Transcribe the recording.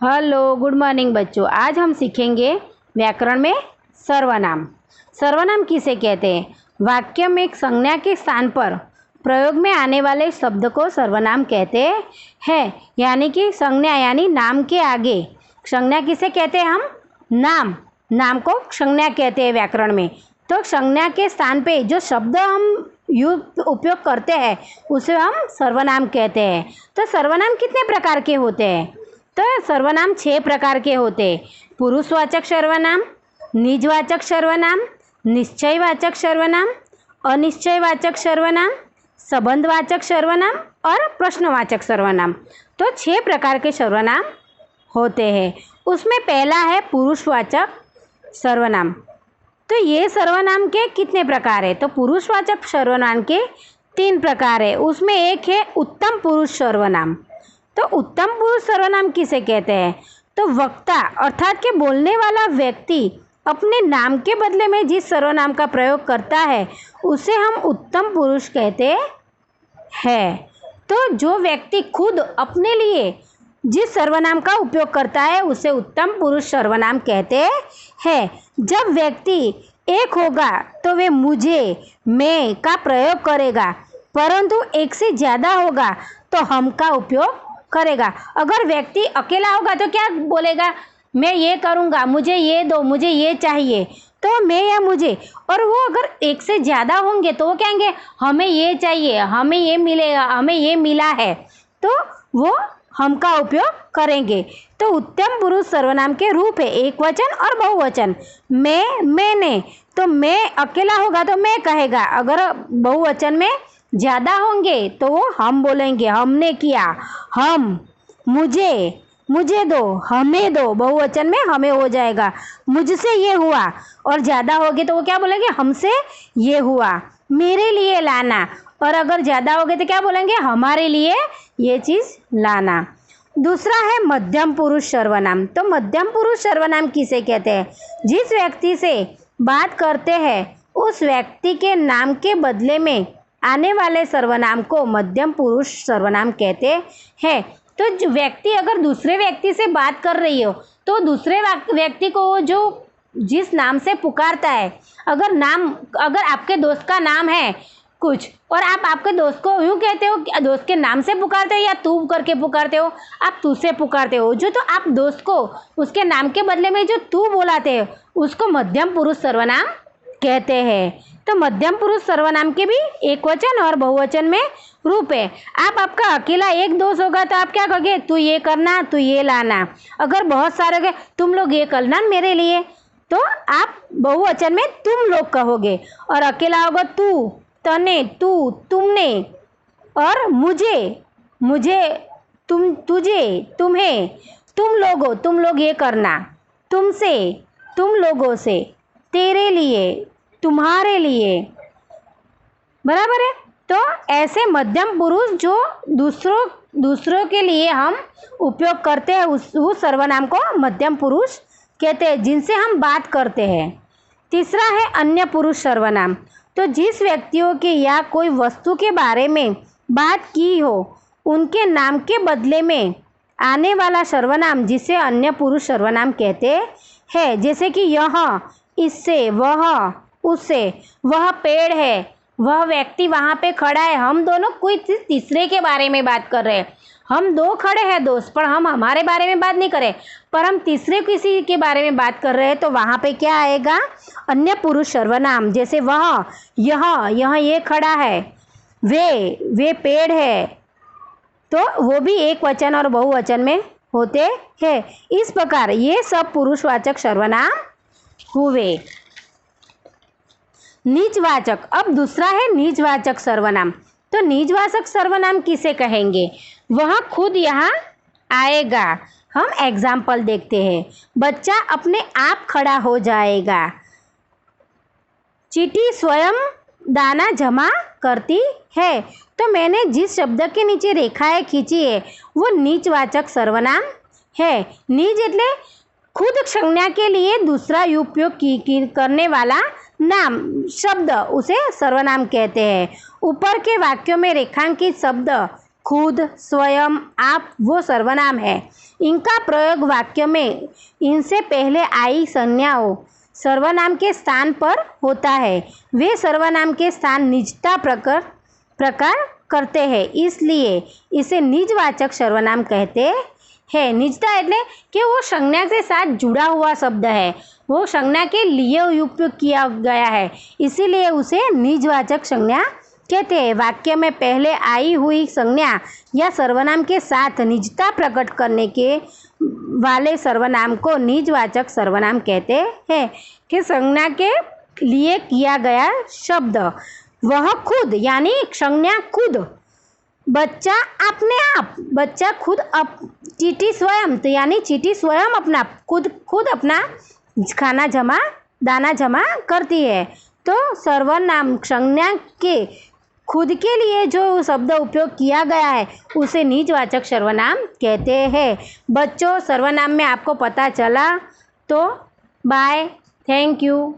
Hello, good morning बच्चों। आज हम सीखेंगे व्याकरण में सर्वनाम। सर्वनाम किसे कहते हैं? वाक्य में एक संज्ञा के स्थान पर प्रयोग में आने वाले शब्द को सर्वनाम कहते हैं। यानी कि संज्ञा यानी नाम के आगे संज्ञा किसे कहते हैं? हम नाम। नाम को संज्ञा कहते हैं व्याकरण में। तो संज्ञा के स्थान पे जो शब्द हम उपयोग करते हैं उसे हम सर्वनाम कहते हैं। तो सर्वनाम कितने प्रकार के होते हैं? तो सर्वनाम 6 प्रकार के होते हैं। पुरुषवाचक सर्वनाम, निजवाचक सर्वनाम, निश्चयवाचक सर्वनाम, अनिश्चयवाचक सर्वनाम, संबंधवाचक सर्वनाम और प्रश्नवाचक सर्वनाम। तो 6 प्रकार के सर्वनाम होते हैं। उसमें पहला है पुरुषवाचक सर्वनाम। तो ये सर्वनाम के कितने प्रकार है? तो पुरुषवाचक सर्वनाम के 3 प्रकार है। उसमें एक है उत्तम पुरुष सर्वनाम। तो उत्तम पुरुष सर्वनाम किसे कहते हैं? तो वक्ता अर्थात के बोलने वाला व्यक्ति अपने नाम के बदले में जिस सर्वनाम का प्रयोग करता है उसे हम उत्तम पुरुष कहते हैं। तो जो व्यक्ति खुद अपने लिए जिस सर्वनाम का उपयोग करता है उसे उत्तम पुरुष सर्वनाम कहते हैं। जब व्यक्ति एक होगा तो वे मुझे, मैं का प्रयोग करेगा, परंतु एक से ज़्यादा होगा तो हम का उपयोग करेगा। अगर व्यक्ति अकेला होगा तो क्या बोलेगा? मैं ये करूँगा, मुझे ये दो, मुझे ये चाहिए, तो मैं या मुझे। और वो अगर एक से ज़्यादा होंगे तो वो कहेंगे हमें ये चाहिए, हमें ये मिलेगा, हमें ये मिला है, तो वो हम का उपयोग करेंगे। तो उत्तम पुरुष सर्वनाम के रूप है एक वचन और बहुवचन। मैं, मैंने। तो मैं अकेला होगा तो मैं कहेगा, अगर बहुवचन में ज़्यादा होंगे तो वो हम बोलेंगे, हमने किया, हम, मुझे, मुझे दो, हमें दो, बहुवचन में हमें हो जाएगा। मुझसे ये हुआ, और ज़्यादा होगे तो वो क्या बोलेंगे? हमसे ये हुआ, मेरे लिए लाना। और अगर ज़्यादा होगे तो क्या बोलेंगे? हमारे लिए ये चीज़ लाना। दूसरा है मध्यम पुरुष सर्वनाम। तो मध्यम पुरुष सर्वनाम किसे कहते हैं? जिस व्यक्ति से बात करते हैं उस व्यक्ति के नाम के बदले में आने वाले सर्वनाम को मध्यम पुरुष सर्वनाम कहते हैं। तो जो व्यक्ति अगर दूसरे व्यक्ति से बात कर रही हो तो दूसरे व्यक्ति को जो जिस नाम से पुकारता है, अगर आपके दोस्त का नाम है कुछ और आप आपके दोस्त को यूँ कहते हो, दोस्त के नाम से पुकारते हो या तू करके पुकारते हो, आप तू से पुकारते हो, जो तो आप दोस्त को उसके नाम के बदले में जो तू बोलाते हो उसको मध्यम पुरुष सर्वनाम कहते हैं। तो मध्यम पुरुष सर्वनाम के भी एक वचन और बहुवचन में रूप है। आपका अकेला एक दोस्त होगा तो आप क्या कहोगे? तू ये करना, तू ये लाना। अगर बहुत सारे होंगे, तुम लोग ये करना मेरे लिए, तो आप बहुवचन में तुम लोग कहोगे। और अकेला होगा तू, तने, तू, तुमने, और मुझे, मुझे, तुम, तुझे, तुम्हें, तुम लोगों, तुम लोग ये करना, तुमसे, तुम लोगों से, तेरे लिए, तुम्हारे लिए, बराबर है। तो ऐसे मध्यम पुरुष जो दूसरों के लिए हम उपयोग करते हैं उस सर्वनाम को मध्यम पुरुष कहते हैं, जिनसे हम बात करते हैं। तीसरा है अन्य पुरुष सर्वनाम। तो जिस व्यक्तियों के या कोई वस्तु के बारे में बात की हो उनके नाम के बदले में आने वाला सर्वनाम जिसे अन्य पुरुष सर्वनाम कहते हैं। जैसे कि यह, इससे, वह, उससे, वह पेड़ है, वह व्यक्ति वहाँ पे खड़ा है। हम दोनों कोई तीसरे के बारे में बात कर रहे हैं। हम दो खड़े हैं दोस्त, पर हम हमारे बारे में बात नहीं कर रहे, पर हम तीसरे किसी के बारे में बात कर रहे हैं, तो वहाँ पे क्या आएगा? अन्य पुरुष सर्वनाम। जैसे वह, यह ये खड़ा है, वे पेड़ है, तो वो भी एक वचन और बहुवचन में होते हैं। इस प्रकार ये सब पुरुषवाचक सर्वनाम हुए। निजवाचक। अब दूसरा है निजवाचक सर्वनाम। तो निजवाचक सर्वनाम किसे कहेंगे? वह खुद यहाँ आएगा। हम एग्जाम्पल देखते हैं। बच्चा अपने आप खड़ा हो जाएगा। चींटी स्वयं दाना जमा करती है। तो मैंने जिस शब्द के नीचे रेखाएं खींची है वो निजवाचक सर्वनाम है। निज એટલે खुद संज्ञा के लिए दूसरा उपयोग करने वाला नाम शब्द उसे सर्वनाम कहते हैं। ऊपर के वाक्यों में रेखांकित शब्द खुद, स्वयं, आप वो सर्वनाम है। इनका प्रयोग वाक्य में इनसे पहले आई संज्ञाओं सर्वनाम के स्थान पर होता है। वे सर्वनाम के स्थान निजता प्रकार करते हैं, इसलिए इसे निजवाचक सर्वनाम कहते हैं। निजता એટલે कि वो संज्ञा के साथ जुड़ा हुआ शब्द है, वो संज्ञा के लिए उपयोग किया गया है, इसीलिए उसे निजवाचक संज्ञा कहते हैं। वाक्य में पहले आई हुई संज्ञा या सर्वनाम के साथ निजता प्रकट करने के वाले सर्वनाम को निजवाचक सर्वनाम कहते हैं। कि संज्ञा के लिए किया गया शब्द, वह खुद यानी संज्ञा खुद, बच्चा अपने आप, बच्चा खुद चींटी स्वयं, तो यानी चींटी स्वयं अपना खुद अपना दाना जमा करती है। तो सर्वनाम संज्ञा के खुद के लिए जो शब्द उपयोग किया गया है उसे निजवाचक सर्वनाम कहते हैं। बच्चों, सर्वनाम में आपको पता चला तो बाय, थैंक यू।